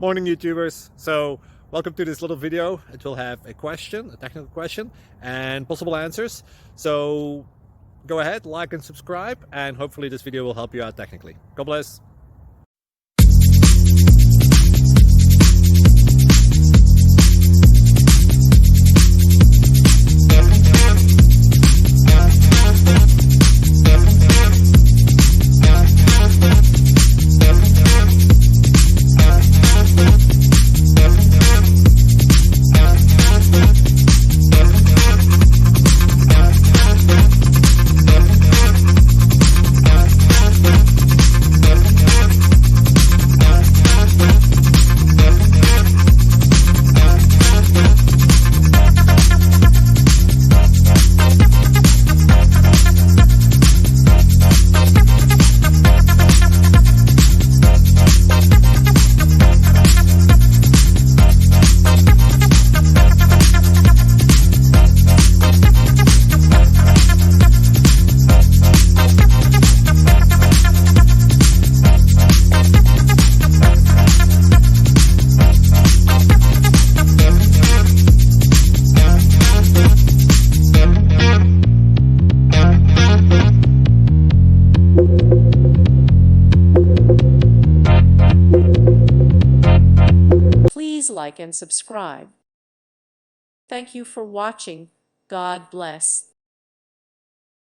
Morning YouTubers. So welcome to this little video. It will have a question, a technical question, and possible answers. So go ahead, like and subscribe, and hopefully this video will help you out technically. God bless. Please like and subscribe. Thank you for watching. God bless.